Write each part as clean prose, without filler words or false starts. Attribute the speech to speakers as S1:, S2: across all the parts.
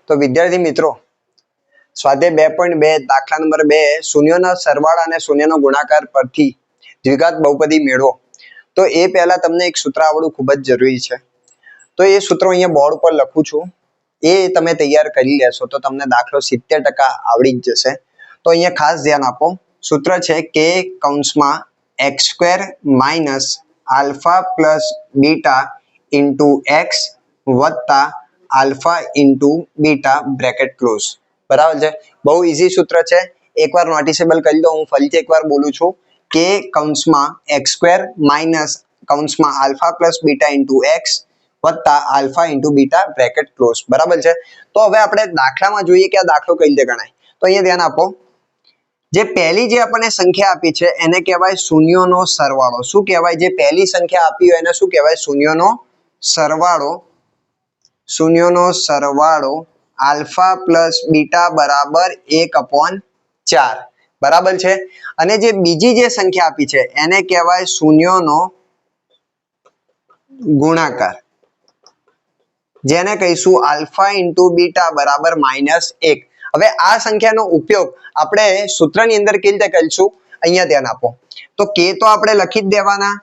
S1: તો વિદ્યાર્થી મિત્રો સ્વાધ્યાય 2.2 દાખલા નંબર 2 શૂન્યોના સરવાળા અને શૂન્યનો ગુણાકાર પરથી દ્વિઘાત બહુપદી મેળવો. તો એ પહેલા તમને એક સૂત્ર આવડવું ખૂબ જ જરૂરી છે. તો એ સૂત્રો અહીંયા બોર્ડ પર લખું છું, એ તમે તૈયાર કરી લેશો તો તમને દાખલો 70% આવડી જ જશે. તો અહીંયા ખાસ ધ્યાન આપો. સૂત્ર છે કે કૌંસમાં x² minus alpha plus beta into x વત્તા alpha into beta bracket close. બરાબર છે, બહુ ઈઝી સૂત્ર છે. એકવાર નોટિસેબલ કરી દો. હું ફરીથી એકવાર બોલું છું કે કૌંસમાં x² માઇનસ કૌંસમાં alpha plus beta into x વત્તા alpha into beta bracket close. બરાબર છે. તો હવે આપણે દાખલામાં જોઈએ કે આ દાખલો કઈ રીતે ગણાય. તો અહીંયા ધ્યાન આપો. જે પહેલી જે આપણને સંખ્યા આપી છે એને કહેવાય શૂન્યોનો સરવાળો. શું કહેવાય? જે પહેલી સંખ્યા આપી હોય એને શું કહેવાય? શૂન્યોનો સરવાળો. શૂન્યોનો સરવાળો આલ્ફા પ્લસ બીટા બરાબર 1/4. બરાબર છે. અને જે બીજી જે સંખ્યા આપી છે એને કહેવાય શૂન્યોનો ગુણાકાર, જેને કહીશું આલ્ફા ઇન્ટુ બીટા બરાબર -1. હવે આ સંખ્યાનો ઉપયોગ આપણે સૂત્રની અંદર કેવી રીતે કરીશું? અહીંયા ધ્યાન આપો. તો કે તો આપણે લખી જ દેવાના,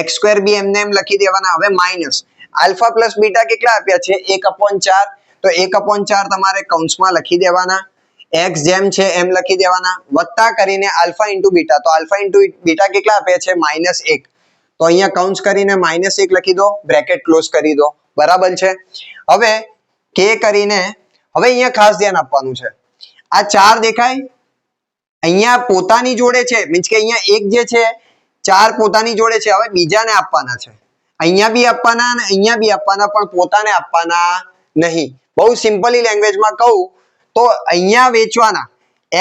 S1: x² બી એમને એમ લખી દેવાના. હવે માઇનસ આલ્ફા પ્લસ બીટા કેટલા આપ્યા છે? 1/4. તો 1/4 તમારે કૌંસમાં લખી દેવાના, x જેમ છે એમ લખી દેવાના, વત્તા કરીને આલ્ફા ઇન્ટુ બીટા. તો આલ્ફા ઇન્ટુ બીટા કેટલા આપ્યા છે? -1. તો અહીંયા કૌંસ કરીને -1 લખી દો, બ્રેકેટ ક્લોઝ કરી દો. બરાબર છે. હવે કે કરીને હવે અહીંયા ખાસ ધ્યાન આપવાનું છે. આ 4 દેખાય અહીંયા પોતાની જોડે છે, મીન્સ કે અહીંયા એક જે છે 4 પોતાની જોડે છે. હવે બીજાને આપવાના છે, અહીંયા બી આપવાના અને અહીંયા બી આપવાના, પણ પોતાને આપવાના નહીં. બહુ સિમ્પલી લેંગ્વેજમાં કહું તો અહીંયા વેચવાના,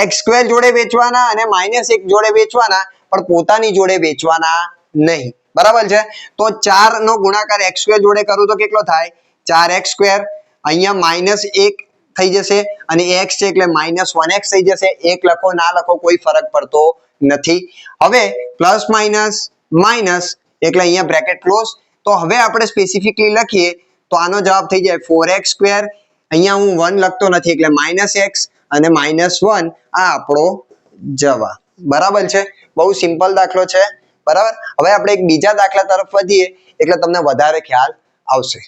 S1: x² જોડે વેચવાના અને -1 જોડે વેચવાના, પણ પોતાની જોડે વેચવાના નહીં. બરાબર છે. તો 4 નો ગુણાકાર x² જોડે કરું તો કેટલો થાય? 4x². અહીંયા -1 થઈ જશે અને x છે એટલે -1x થઈ જશે. એક લખો ના લખો કોઈ ફરક પડતો નથી. હવે પ્લસ માઇનસ માઇનસ એટલે અહીંયા બ્રેકેટ ક્લોઝ. તો હવે આપણે સ્પેસિફિકલી લખીએ તો આનો જવાબ થઈ જાય 4x². અહીંયા હું 1 લખતો નથી એટલે -x અને -1 આ આપણો જવાબ. બરાબર છે. બહુ સિમ્પલ દાખલો છે. બરાબર. હવે આપણે એક બીજા દાખલા તરફ વધીએ એટલે તમને વધારે ખ્યાલ આવશે.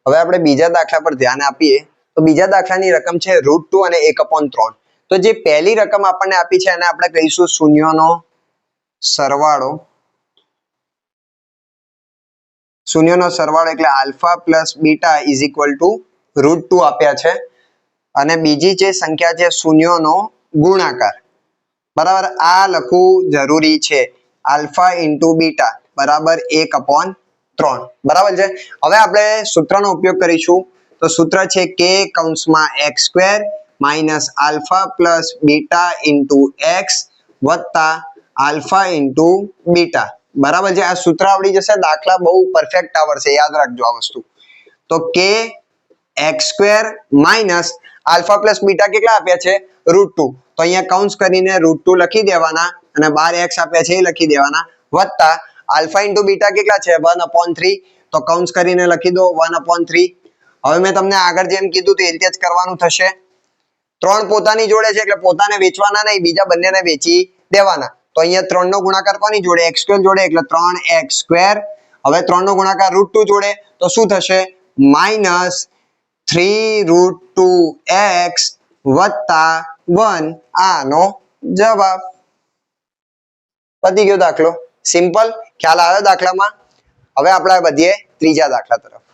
S1: હવે આપણે બીજા દાખલા પર ધ્યાન આપીએ. તો બીજા દાખલાની રકમ છે √2 અને 1/3. તો જે પહેલી રકમ આપણને આપી છે એને આપણે કહીશું શૂન્યોનો સરવાળો. શૂન્યનો સરવાળો એટલે alpha plus beta is equal to √2 આપ્યા છે. અને બીજી જે સંખ્યા છે શૂન્યોનો ગુણાકાર. બરાબર, આ લખવું જરૂરી છે. આલ્ફા ઇન્ટુ બીટા બરાબર 1/3. બરાબર છે. હવે આપણે સૂત્રનો ઉપયોગ કરીશું. તો સૂત્ર છે કે કૌંસમાં x² minus alpha plus beta into x વત્તા આલ્ફા ઇન્ટુ બીટા. બરાબર છે. આ સૂત્ર આવડી જશે. દાખલા બહુ પરફેક્ટ આવડશે, યાદ રાખજો આ વસ્તુ. તો કે x² minus alpha plus beta કેટલા આપ્યા છે? √2. તો અહીંયા કૌંસ કરીને √2 લખી દેવાના અને 12x આપ્યા છે એ લખી દેવાના, વત્તા આલ્ફા ઇન્ટુ બીટા કેટલા છે? 1/3. તો કૌંસ કરીને લખી દો 1/3. હવે મેં તમને આગળ જેમ કીધું તે રીતે જ કરવાનું થશે. 3 પોતાની જોડે છે એટલે પોતાને વેચવાના નહીં, બીજા બંનેને વેચી દેવાના. તો અહીંયા 3 નો ગુણાકાર કોની જોડે? x² જોડે એટલે 3x². હવે 3 નો ગુણાકાર √2 જોડે તો શું થશે? -3√2x વત્તા 1. આનો જવાબ. પતી ગયો દાખલો. સિમ્પલ. ખ્યાલ આવ્યો દાખલામાં? હવે આપણે વધીએ ત્રીજા દાખલા તરફ.